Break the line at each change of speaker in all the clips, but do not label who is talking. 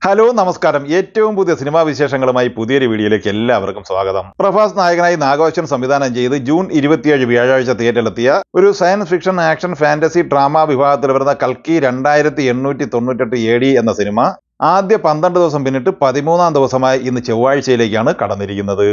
Hello നമസ്കാരം. ഏറ്റവും പുതിയ സിനിമാ വിശേഷങ്ങളുമായി പുതിയൊരു വീഡിയോയിലേക്ക് എല്ലാവർക്കും സ്വാഗതം. പ്രഭാസ് നായകനായി നാഗാർജുന സംവിധാനം ചെയ്ത് ജൂൺ 27 വ്യാഴാഴ്ച തിയേറ്ററിലെത്തിയ ഒരു science fiction action fantasy drama വിഭാഗത്തിൽ വരുന്ന കൽക്കി 2898 AD എന്ന സിനിമ ആദ്യ 12 ദിവസം പിന്നിട്ട് 13ാം ദിവസമായി ഇന്ന് ചൊവ്വാഴ്ചയിലേക്കാണ് കടന്നിരിക്കുന്നത്.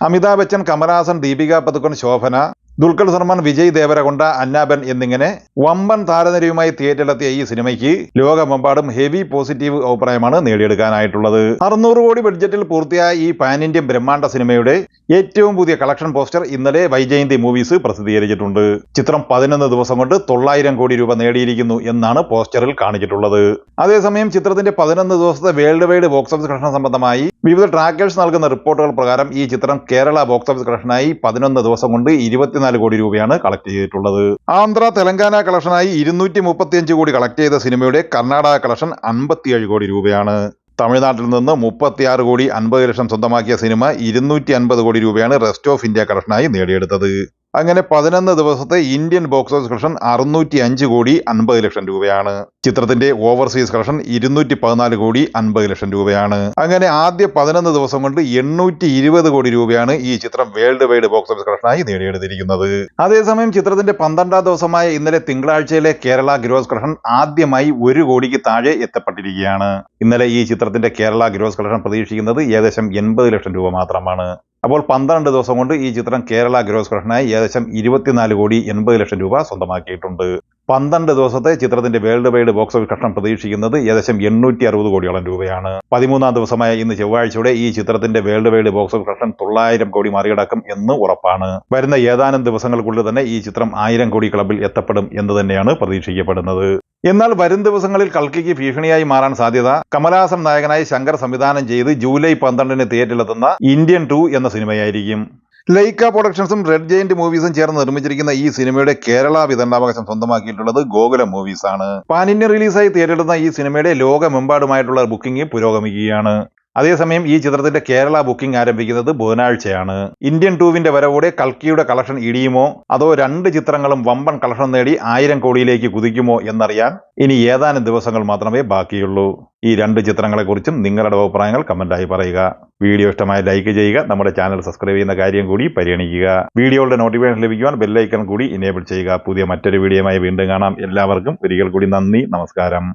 അമിതാഭ് ബച്ചൻ, കമൽഹാസൻ, ദീപിക പദുക്കോൺ, ശോഭന, ദുൽഖർ സൽമാൻ, വിജയ് ദേവരകൊണ്ട, അന്നാബൻ എന്നിങ്ങനെ വമ്പൻ താരനിരയുമായി തിയേറ്ററിലെത്തിയ ഈ സിനിമയ്ക്ക് ലോകമെമ്പാടും ഹെവി പോസിറ്റീവ് അഭിപ്രായമാണ് നേടിയെടുക്കാനായിട്ടുള്ളത്. 600 കോടി ബഡ്ജറ്റിൽ പൂർത്തിയായ ഈ പാൻ ഇന്ത്യൻ ബ്രഹ്മാണ്ഡ സിനിമയുടെ ഏറ്റവും പുതിയ കളക്ഷൻ പോസ്റ്റർ ഇന്നലെ വൈജയന്തി മൂവീസ് പ്രസിദ്ധീകരിച്ചിട്ടുണ്ട്. ചിത്രം 11 ദിവസം കൊണ്ട് 900 കോടി രൂപ നേടിയിരിക്കുന്നു എന്നാണ് പോസ്റ്ററിൽ കാണിച്ചിട്ടുള്ളത്. അതേസമയം ചിത്രത്തിന്റെ 11 ദിവസത്തെ world wide box office collection സംബന്ധമായി വിവിധ ട്രാക്കേഴ്സ് നൽകുന്ന റിപ്പോർട്ടുകൾ പ്രകാരം ഈ ചിത്രം കേരള ബോക്സ് ഓഫീസ് കളക്ഷനായി 11 ദിവസം കൊണ്ട് 24 കോടി രൂപയാണ് കളക്ട് ചെയ്തിട്ടുള്ളത്. ആന്ധ്ര തെലങ്കാന കളക്ഷനായി 235 കോടി കളക്ട് ചെയ്ത സിനിമയുടെ കർണാടക കളക്ഷൻ 57 കോടി രൂപയാണ്. തമിഴ്നാട്ടിൽ നിന്ന് 36 കോടി 50 ലക്ഷം സ്വന്തമാക്കിയ സിനിമ 250 കോടി രൂപയാണ് റെസ്റ്റ് ഓഫ് ഇന്ത്യ കളക്ഷനായി നേടിയെടുത്തത്. അങ്ങനെ 11 ദിവസത്തെ ഇന്ത്യൻ ബോക്സ് ഓഫീസ് കളക്ഷൻ 605 കോടി 50 ലക്ഷം രൂപയാണ്. ചിത്രത്തിന്റെ ഓവർസീസ് കളക്ഷൻ 214 കോടി 50 ലക്ഷം രൂപയാണ്. അങ്ങനെ ആദ്യ 11 ദിവസം കൊണ്ട് 820 കോടി രൂപയാണ് ഈ ചിത്രം വേൾഡ് വൈഡ് ബോക്സ് ഓഫീസ് കളക്ഷനായി നേടിയെടുത്തിരിക്കുന്നത്. അതേസമയം ചിത്രത്തിന്റെ 12ാം ദിവസമായ ഇന്നലെ തിങ്കളാഴ്ചയിലെ കേരള ഗ്രോസ് കളക്ഷൻ ആദ്യമായി 1 കോടിക്ക് താഴെ എത്തപ്പെട്ടിരിക്കുകയാണ്. ഇന്നലെ ഈ ചിത്രത്തിന്റെ കേരള ഗ്രോസ് കളക്ഷൻ പ്രതീക്ഷിക്കുന്നത് ഏകദേശം 80 ലക്ഷം രൂപ മാത്രമാണ്. അപ്പോൾ 12 ദിവസം കൊണ്ട് ഈ ചിത്രം കേരള ഗ്രോസ് കളക്ഷനായി ഏകദേശം 24 കോടി 80 ലക്ഷം രൂപ സ്വന്തമാക്കിയിട്ടുണ്ട്. 12 ദിവസത്തെ ചിത്രത്തിന്റെ world wide box office collection പ്രതീക്ഷിക്കുന്നത് ഏകദേശം 860 കോടിയോളം രൂപയാണ്. 13ാം ദിവസമായ ഇന്ന് ചൊവ്വാഴ്ചയോടെ ഈ ചിത്രത്തിന്റെ world wide box office collection 900 കോടി മറികടക്കും എന്ന് ഉറപ്പാണ്. വരുന്ന ഏതാനും ദിവസങ്ങൾക്കുള്ളിൽ തന്നെ ഈ ചിത്രം 1000 കോടി ക്ലബിൽ എത്തപ്പെടും എന്ന് തന്നെയാണ് പ്രതീക്ഷിക്കപ്പെടുന്നത്. എന്നാൽ വരും ദിവസങ്ങളിൽ കൽക്കിക്ക് ഭീഷണിയായി മാറാൻ സാധ്യത കമൽഹാസൻ നായകനായി ശങ്കർ സംവിധാനം ചെയ്ത് ജൂലൈ 12 തിയേറ്ററിലെത്തുന്ന ഇന്ത്യൻ 2 എന്ന സിനിമയായിരിക്കും. ലൈക്ക പ്രൊഡക്ഷൻസും റെഡ് ജയന്റ് മൂവീസും ചേർന്ന് നിർമ്മിച്ചിരിക്കുന്ന ഈ സിനിമയുടെ കേരള വിതരണാവകാശം സ്വന്തമാക്കിയിട്ടുള്ളത് ഗോകുലം മൂവീസ് ആണ്. പാൻ ഇന്ത്യൻ റിലീസായി തിയേറ്ററിലെത്തുന്ന ഈ സിനിമയുടെ ലോകമെമ്പാടുമായിട്ടുള്ള ബുക്കിംഗ് പുരോഗമിക്കുകയാണ്. അതേസമയം ഈ ചിത്രത്തിന്റെ കേരള ബുക്കിംഗ് ആരംഭിക്കുന്നത് ബുധനാഴ്ചയാണ്. ഇന്ത്യൻ 2 വരവോടെ കൽക്കിയുടെ കളക്ഷൻ ഇടിയുമോ അതോ 2 ചിത്രങ്ങളും വമ്പൻ കളക്ഷൻ നേടി 1000 കോടിയിലേക്ക് കുതിക്കുമോ എന്നറിയാൻ ഇനി ഏതാനും ദിവസങ്ങൾ മാത്രമേ ബാക്കിയുള്ളൂ. ഈ 2 ചിത്രങ്ങളെക്കുറിച്ചും നിങ്ങളുടെ അഭിപ്രായങ്ങൾ കമന്റായി പറയുക. വീഡിയോ ഇഷ്ടമായി ലൈക്ക് ചെയ്യുക. നമ്മുടെ ചാനൽ സബ്സ്ക്രൈബ് ചെയ്യുന്ന കാര്യം കൂടി പരിഗണിക്കുക. വീഡിയോയുടെ നോട്ടിഫിക്കേഷൻ ലഭിക്കുവാൻ ബെല്ലൈക്കൺ കൂടി ഇനേബിൾ ചെയ്യുക. പുതിയ മറ്റൊരു വീഡിയോയുമായി വീണ്ടും കാണാം. എല്ലാവർക്കും ഒരിക്കൽ കൂടി നന്ദി, നമസ്കാരം.